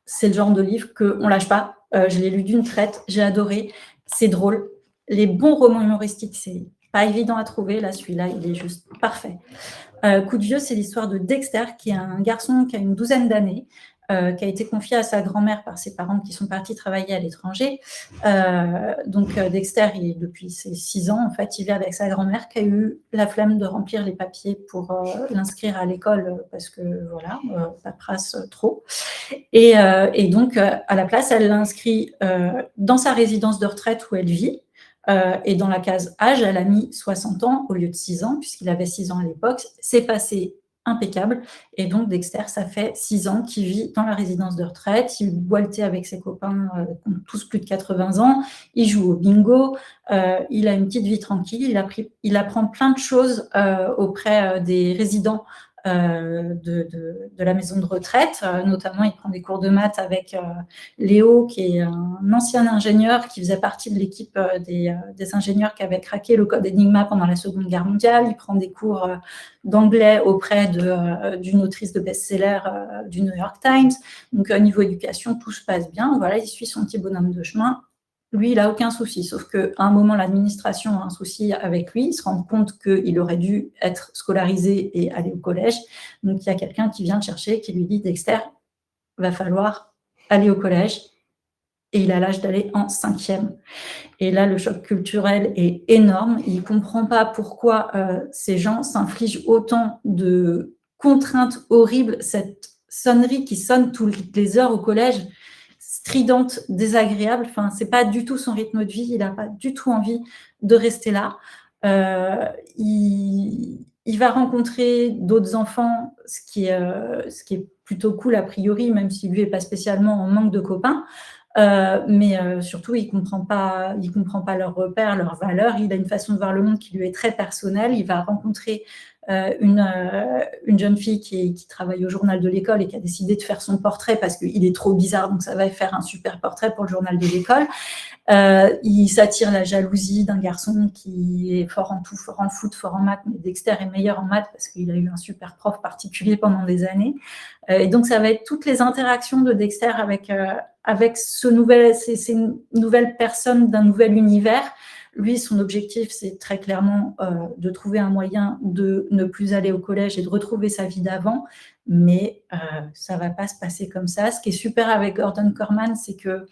Speaker 3: c'est le genre de livre qu'on ne lâche pas. Je l'ai lu d'une traite, j'ai adoré, c'est drôle. Les bons romans humoristiques, c'est pas évident à trouver. Là, celui-là, il est juste parfait. Coup de Vieux, c'est l'histoire de Dexter, qui est un garçon qui a une douzaine d'années, qui a été confié à sa grand-mère par ses parents qui sont partis travailler à l'étranger. Donc, Dexter, depuis ses 6 ans, en fait, il vit avec sa grand-mère qui a eu la flemme de remplir les papiers pour l'inscrire à l'école parce que, voilà, paperasse trop. Et donc, à la place, elle l'inscrit dans sa résidence de retraite où elle vit. Et dans la case âge, elle a mis 60 ans au lieu de 6 ans, puisqu'il avait 6 ans à l'époque. C'est passé impeccable. Et donc, Dexter, ça fait 6 ans qu'il vit dans la résidence de retraite. Il boit le thé avec ses copains, qui ont tous plus de 80 ans. Il joue au bingo. Il a une petite vie tranquille. Il apprend plein de choses auprès des résidents de la maison de retraite. Notamment, il prend des cours de maths avec Léo, qui est un ancien ingénieur qui faisait partie de l'équipe des ingénieurs qui avaient craqué le code Enigma pendant la Seconde Guerre mondiale. Il prend des cours d'anglais auprès d'une autrice de best-seller du New York Times. Donc, niveau éducation, tout se passe bien. Voilà, il suit son petit bonhomme de chemin. Lui, il n'a aucun souci, sauf qu'à un moment, l'administration a un souci avec lui. Il se rend compte qu'il aurait dû être scolarisé et aller au collège. Donc, il y a quelqu'un qui vient le chercher, qui lui dit « Dexter, va falloir aller au collège ». Et il a l'âge d'aller en 5e. Et là, le choc culturel est énorme. Il ne comprend pas pourquoi ces gens s'infligent autant de contraintes horribles. Cette sonnerie qui sonne toutes les heures au collège, stridente, désagréable. Enfin, c'est pas du tout son rythme de vie. Il n'a pas du tout envie de rester là. Il va rencontrer d'autres enfants, ce qui est plutôt cool a priori, même si lui n'est pas spécialement en manque de copains. Mais surtout, il comprend pas leurs repères, leurs valeurs. Il a une façon de voir le monde qui lui est très personnelle. Il va rencontrer une jeune fille qui travaille au journal de l'école et qui a décidé de faire son portrait parce qu'il est trop bizarre, donc ça va faire un super portrait pour le journal de l'école. Il s'attire la jalousie d'un garçon qui est fort en tout, fort en foot, fort en maths, mais Dexter est meilleur en maths parce qu'il a eu un super prof particulier pendant des années. Et donc, ça va être toutes les interactions de Dexter avec ces nouvelles personnes d'un nouvel univers. Lui, son objectif, c'est très clairement de trouver un moyen de ne plus aller au collège et de retrouver sa vie d'avant, mais ça ne va pas se passer comme ça. Ce qui est super avec Gordon Korman, c'est que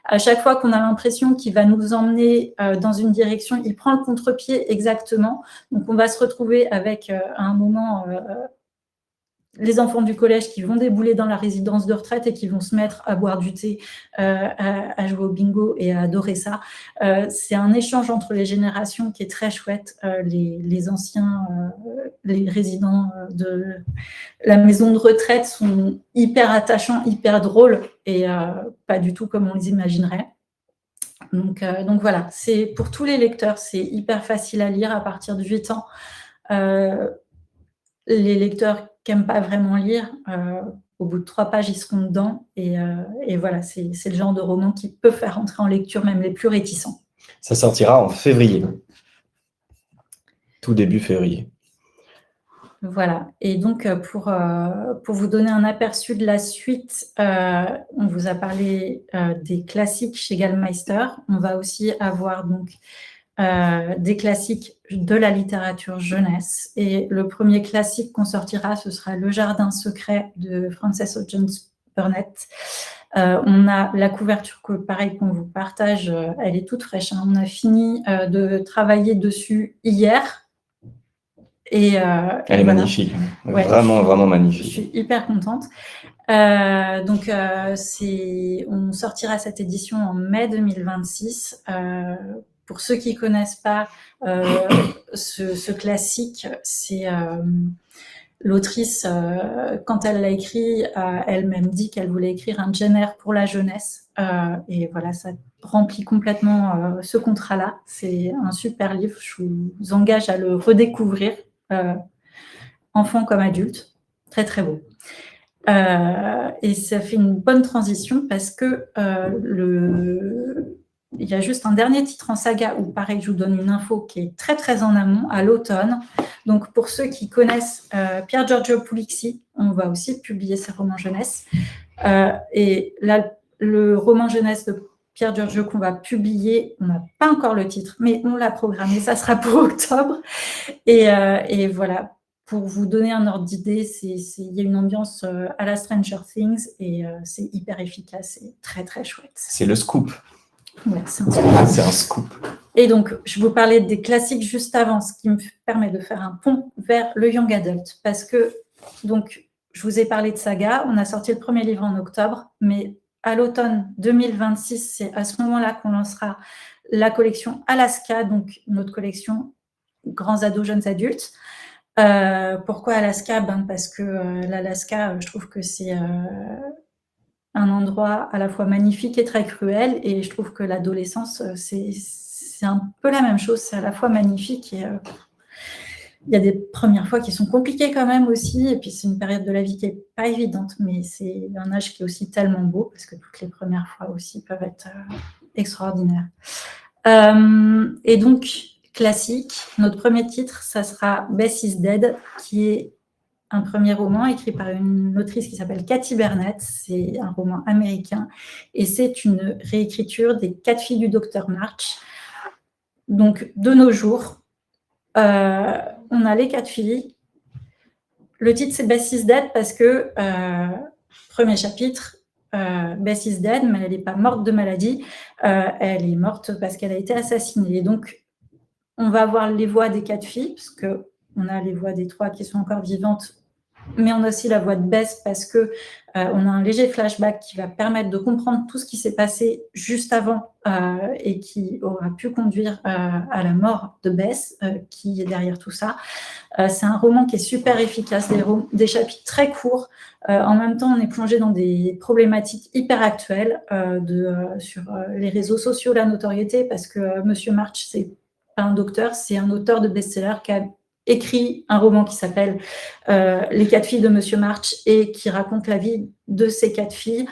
Speaker 3: à chaque fois qu'on a l'impression qu'il va nous emmener dans une direction, il prend le contre-pied exactement. Donc, on va se retrouver avec à un moment les enfants du collège qui vont débouler dans la résidence de retraite et qui vont se mettre à boire du thé, à jouer au bingo et à adorer ça. C'est un échange entre les générations qui est très chouette. Les anciens, les résidents de la maison de retraite sont hyper attachants, hyper drôles et pas du tout comme on les imaginerait. Donc voilà, c'est pour tous les lecteurs, c'est hyper facile à lire à partir de 8 ans. Les lecteurs qui n'aiment pas vraiment lire, au bout de 3 pages, ils seront dedans. Et voilà, c'est le genre de roman qui peut faire entrer en lecture même les plus réticents.
Speaker 4: Ça sortira en février. Tout début février.
Speaker 3: Voilà. Et donc, pour vous donner un aperçu de la suite, on vous a parlé des classiques chez Gallmeister. On va aussi avoir donc des classiques de la littérature jeunesse. Et le premier classique qu'on sortira, ce sera Le Jardin secret de Frances Hodgson Burnett. On a la couverture que, pareil, qu'on vous partage, elle est toute fraîche. Hein. On a fini de travailler dessus hier. Elle est
Speaker 4: magnifique. Ouais, vraiment magnifique.
Speaker 3: Je suis hyper contente. On sortira cette édition en mai 2026. Pour ceux qui ne connaissent pas ce classique, c'est l'autrice, quand elle l'a écrit, elle-même dit qu'elle voulait écrire un genre pour la jeunesse. Et voilà, ça remplit complètement ce contrat-là. C'est un super livre. Je vous engage à le redécouvrir, enfant comme adulte. Très, très beau. Et ça fait une bonne transition parce que il y a juste un dernier titre en saga où, pareil, je vous donne une info qui est très, très en amont, à l'automne. Donc, pour ceux qui connaissent Pier Giorgio Puglisi, on va aussi publier ses romans jeunesse. Et là, le roman jeunesse de Pier Giorgio qu'on va publier, on n'a pas encore le titre, mais on l'a programmé, ça sera pour octobre. Et voilà, pour vous donner un ordre d'idée, il y a une ambiance à la Stranger Things et c'est hyper efficace et très, très chouette.
Speaker 4: C'est le scoop.
Speaker 3: Ouais, c'est un scoop.
Speaker 4: C'est un scoop.
Speaker 3: Et donc, je vous parlais des classiques juste avant, ce qui me permet de faire un pont vers le young adult. Parce que, donc, je vous ai parlé de saga, on a sorti le premier livre en octobre, mais à l'automne 2026, c'est à ce moment-là qu'on lancera la collection Alaska, donc notre collection grands ados, jeunes adultes. Pourquoi Alaska? Parce que l'Alaska, je trouve que c'est un endroit à la fois magnifique et très cruel, et je trouve que l'adolescence, c'est un peu la même chose, c'est à la fois magnifique et il y a des premières fois qui sont compliquées quand même aussi, et puis c'est une période de la vie qui n'est pas évidente, mais c'est un âge qui est aussi tellement beau, parce que toutes les premières fois aussi peuvent être extraordinaires. Et donc, classique, notre premier titre, ça sera Bess is Dead, qui est un premier roman écrit par une autrice qui s'appelle Cathy Burnett. C'est un roman américain et c'est une réécriture des 4 filles du Dr March. Donc, de nos jours, on a les 4 filles. Le titre, c'est Bess is Dead parce que, premier chapitre, Bess is Dead, mais elle n'est pas morte de maladie. Elle est morte parce qu'elle a été assassinée. Et donc, on va avoir les voix des 4 filles, parce qu'on a les voix des 3 qui sont encore vivantes, mais on a aussi la voix de Bess parce qu'on a un léger flashback qui va permettre de comprendre tout ce qui s'est passé juste avant et qui aura pu conduire à la mort de Bess, qui est derrière tout ça. C'est un roman qui est super efficace, des chapitres très courts. En même temps, on est plongé dans des problématiques hyper actuelles sur les réseaux sociaux, la notoriété, parce que Monsieur March, c'est pas un docteur, c'est un auteur de best-seller qui a écrit un roman qui s'appelle Les 4 filles de Monsieur March et qui raconte la vie de ces 4 filles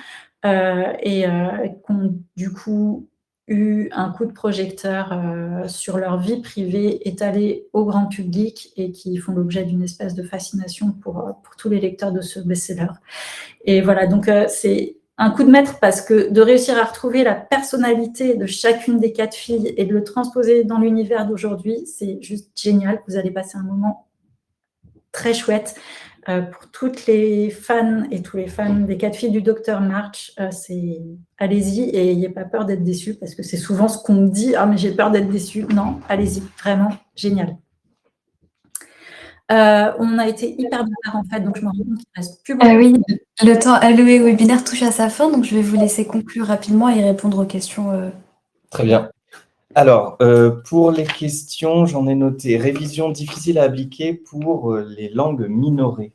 Speaker 3: et qui ont du coup eu un coup de projecteur sur leur vie privée étalée au grand public et qui font l'objet d'une espèce de fascination pour tous les lecteurs de ce best-seller. Et voilà, donc c'est un coup de maître parce que de réussir à retrouver la personnalité de chacune des 4 filles et de le transposer dans l'univers d'aujourd'hui, c'est juste génial. Vous allez passer un moment très chouette. Pour toutes les fans et tous les fans des 4 filles du Dr March, allez-y et n'ayez pas peur d'être déçus parce que c'est souvent ce qu'on me dit. Ah, mais j'ai peur d'être déçu. Non, allez-y, vraiment génial. On a été hyper bizarre en fait, donc je me rends compte qu'il ne reste plus beaucoup.
Speaker 1: Oui, le temps alloué au webinaire touche à sa fin, donc je vais vous laisser conclure rapidement et répondre aux questions.
Speaker 4: Très bien. Alors, pour les questions, j'en ai noté révision difficile à appliquer pour les langues minorées.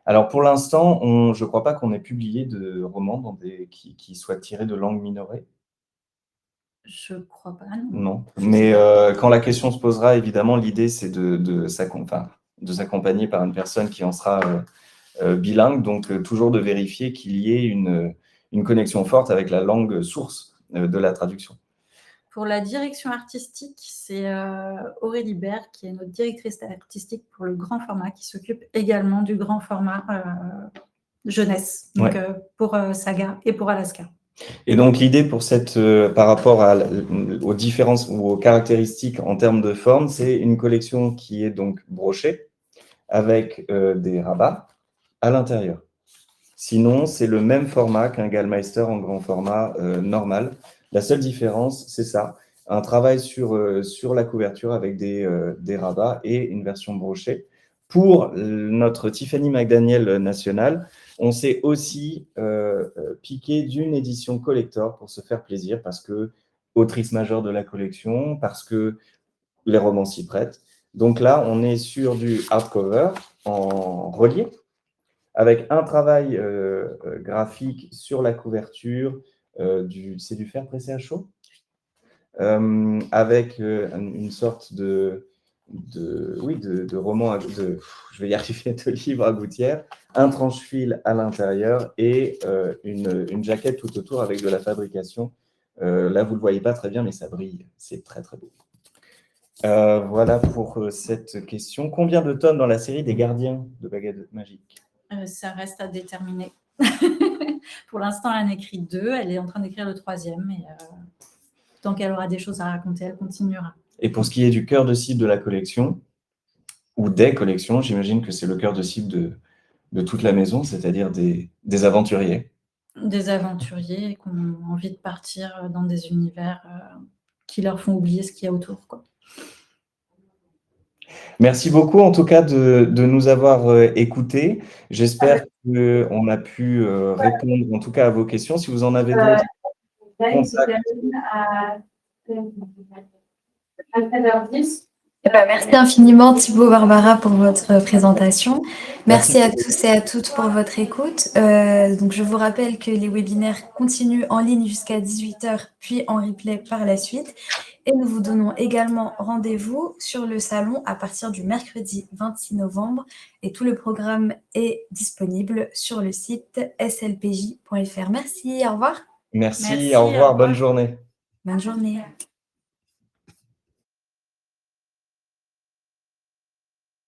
Speaker 4: Alors, pour l'instant, je ne crois pas qu'on ait publié de romans qui soient tirés de langues minorées.
Speaker 3: Je crois pas, non.
Speaker 4: Non, mais quand la question se posera, évidemment, l'idée, c'est de s'accompagner par une personne qui en sera bilingue, donc toujours de vérifier qu'il y ait une connexion forte avec la langue source de la traduction.
Speaker 3: Pour la direction artistique, c'est Aurélie Baird, qui est notre directrice artistique pour le grand format, qui s'occupe également du grand format jeunesse, donc pour Saga et pour Alaska.
Speaker 4: Et donc, l'idée pour par rapport aux différences ou aux caractéristiques en termes de forme, c'est une collection qui est donc brochée avec des rabats à l'intérieur. Sinon, c'est le même format qu'un Gallmeister en grand format normal. La seule différence, c'est ça, un travail sur la couverture avec des rabats et une version brochée. Pour notre Tiffany McDaniel national, on s'est aussi piqué d'une édition collector pour se faire plaisir parce que autrice majeure de la collection, parce que les romans s'y prêtent. Donc là, on est sur du hardcover en relié, avec un travail graphique sur la couverture, c'est du fer pressé à chaud, avec une sorte de roman, je vais y arriver, de livre à gouttière, un tranche-fil à l'intérieur et une jaquette tout autour avec de la fabrication. Là, vous ne le voyez pas très bien, mais ça brille. C'est très, très beau. Voilà pour cette question. Combien de tomes dans la série des Gardiens de Baguettes Magiques ?
Speaker 3: Ça reste à déterminer. Pour l'instant, elle en écrit 2. Elle est en train d'écrire le 3e. Et tant qu'elle aura des choses à raconter, elle continuera.
Speaker 4: Et pour ce qui est du cœur de cible de la collection, ou des collections, j'imagine que c'est le cœur de cible de toute la maison, c'est-à-dire des aventuriers.
Speaker 3: Des aventuriers qui ont envie de partir dans des univers qui leur font oublier ce qu'il y a autour, quoi.
Speaker 4: Merci beaucoup, en tout cas, de nous avoir écoutés. J'espère qu'on a pu répondre, en tout cas, à vos questions. Si vous en avez d'autres,
Speaker 1: Merci infiniment Thibaut, Barbara pour votre présentation. Merci à tous et à toutes pour votre écoute. Donc je vous rappelle que les webinaires continuent en ligne jusqu'à 18h, puis en replay par la suite. Et nous vous donnons également rendez-vous sur le salon à partir du mercredi 26 novembre. Et tout le programme est disponible sur le site slpj.fr. Merci, au revoir.
Speaker 4: Merci, au revoir, bonne journée.
Speaker 1: Bonne journée.